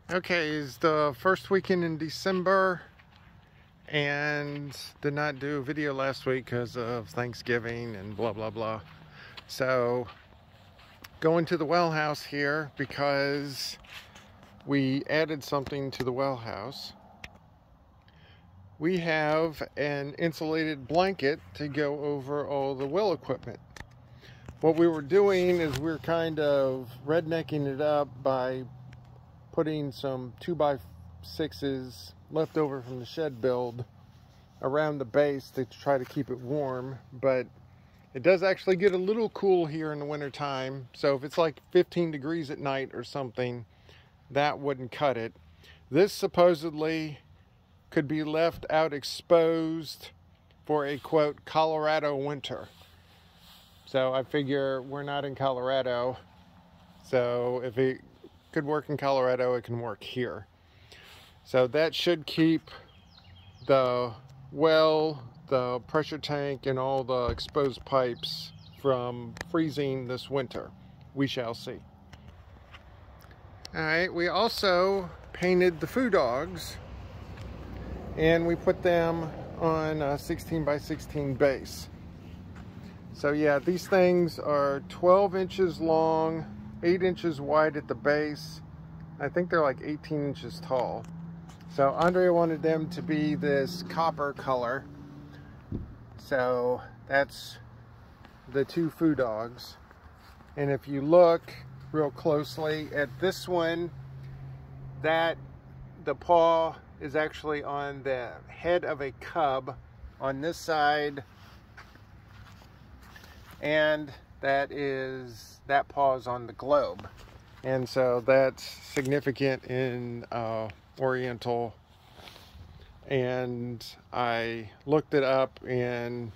Okay, it's the first weekend in December and did not do a video last week because of Thanksgiving and blah blah blah. So going to the well house here because we added something to the well house. We have an insulated blanket to go over all the well equipment. What we were doing is we're kind of rednecking it up by putting some 2x6s left over from the shed build around the base to try to keep it warm, but it does actually get a little cool here in the winter time. So if it's like 15 degrees at night or something, that wouldn't cut it. This supposedly could be left out exposed for a quote Colorado winter. So I figure we're not in Colorado, so if it could work in Colorado, it can work here. So that should keep the well, the pressure tank, and all the exposed pipes from freezing this winter. We shall see. All right, we also painted the foo dogs and we put them on a 16x16 base. So yeah, these things are 12 inches long, 8 inches wide at the base. I think they're like 18 inches tall. So Andre wanted them to be this copper color. So that's the two foo dogs. And if you look real closely at this one, that the paw is actually on the head of a cub on this side. And that paw is on the globe. And so that's significant in Oriental. And I looked it up and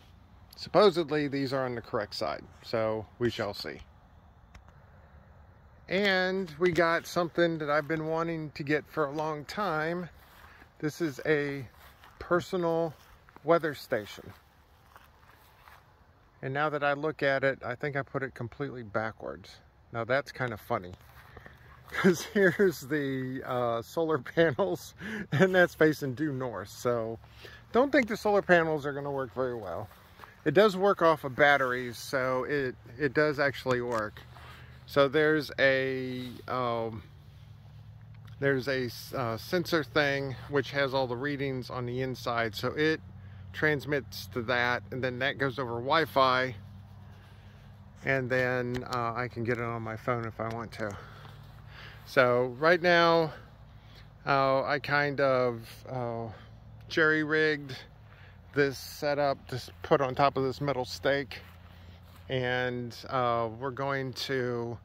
supposedly these are on the correct side. So we shall see. And we got something that I've been wanting to get for a long time. This is a personal weather station. And now that I look at it, I think I put it completely backwards. Now that's kind of funny, because here's the solar panels, and that's facing due north. So don't think the solar panels are going to work very well. It does work off of batteries, so it does actually work. So there's a sensor thing which has all the readings on the inside, so it transmits to that, and then that goes over Wi-Fi, and then I can get it on my phone if I want to. So right now I kind of jerry-rigged this setup to put on top of this metal stake, and we're going to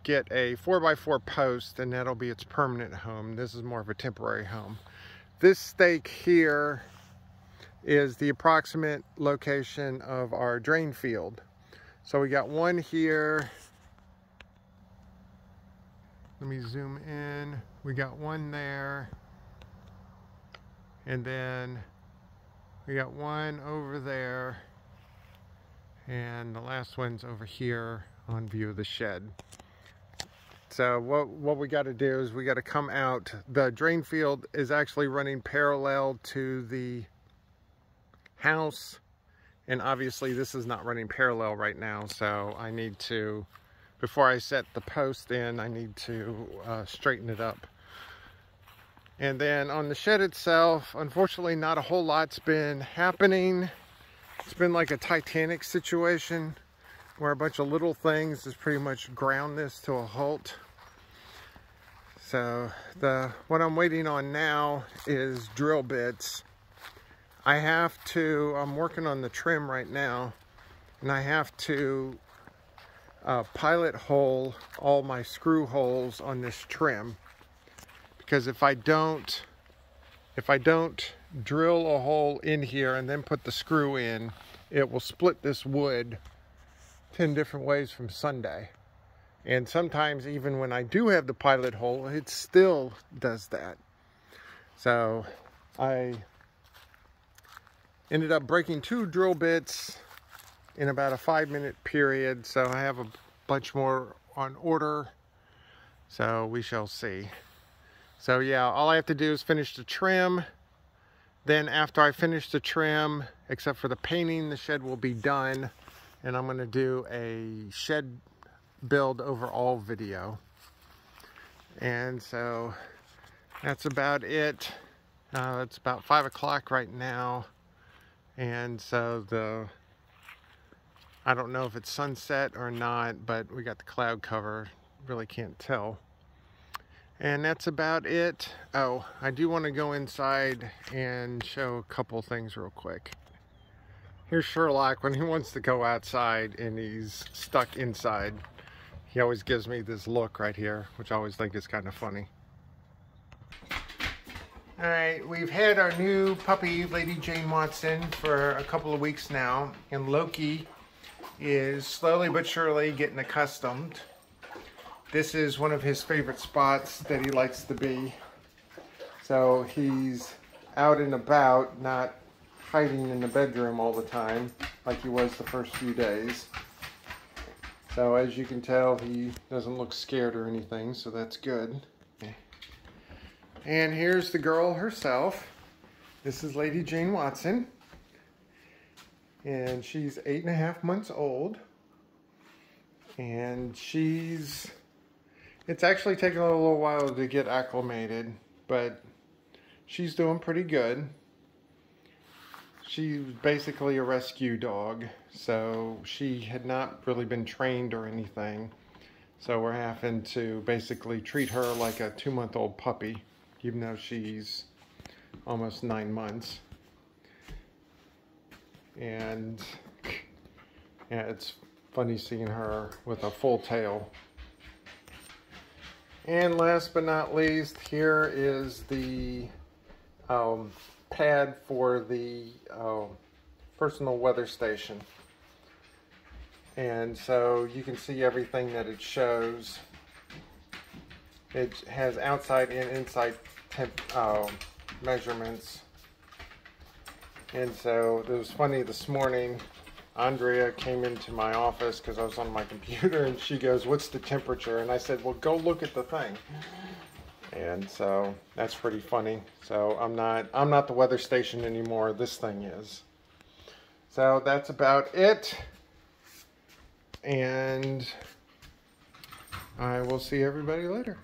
get a 4x4 post, and that'll be its permanent home. This is more of a temporary home. This stake here is the approximate location of our drain field. So we got one here. Let me zoom in. We got one there. And then we got one over there. And the last one's over here on view of the shed. So what we got to do is we got to come out. The drain field is actually running parallel to the house, and obviously this is not running parallel right now, so I need to, before I set the post in, I need to straighten it up. And then on the shed itself, unfortunately not a whole lot's been happening. It's been like a Titanic situation where a bunch of little things has pretty much ground this to a halt. So what I'm waiting on now is drill bits. I'm working on the trim right now, and I have to pilot hole all my screw holes on this trim, because if I don't drill a hole in here and then put the screw in, it will split this wood 10 different ways from Sunday. And sometimes even when I do have the pilot hole, it still does that. So I ended up breaking 2 drill bits in about a 5-minute period, so I have a bunch more on order, so we shall see. So yeah, all I have to do is finish the trim. Then after I finish the trim, except for the painting, the shed will be done. And I'm gonna do a shed build overall video. And so that's about it. It's about 5 o'clock right now. And so I don't know if it's sunset or not, but we got the cloud cover. Really can't tell. And that's about it. Oh, I do want to go inside and show a couple things real quick. Here's Sherlock when he wants to go outside and he's stuck inside. He always gives me this look right here, which I always think is kind of funny. Alright, we've had our new puppy, Lady Jane Watson, for a couple of weeks now, and Loki is slowly but surely getting accustomed. This is one of his favorite spots that he likes to be. So he's out and about, not hiding in the bedroom all the time like he was the first few days. So as you can tell, he doesn't look scared or anything, so that's good. And here's the girl herself. This is Lady Jane Watson. And she's 8.5 months old. And it's actually taken a little while to get acclimated, but she's doing pretty good. She's basically a rescue dog, so she had not really been trained or anything. So we're having to basically treat her like a 2-month-old puppy, even though she's almost 9 months. And yeah, it's funny seeing her with a full tail. And last but not least, here is the pad for the personal weather station. And so you can see everything that it shows. It has outside and inside temp measurements. And so it was funny this morning, Andrea came into my office because I was on my computer and she goes, "What's the temperature?" And I said, "Well, go look at the thing." And so that's pretty funny. So I'm not the weather station anymore. This thing is. So that's about it. And I will see everybody later.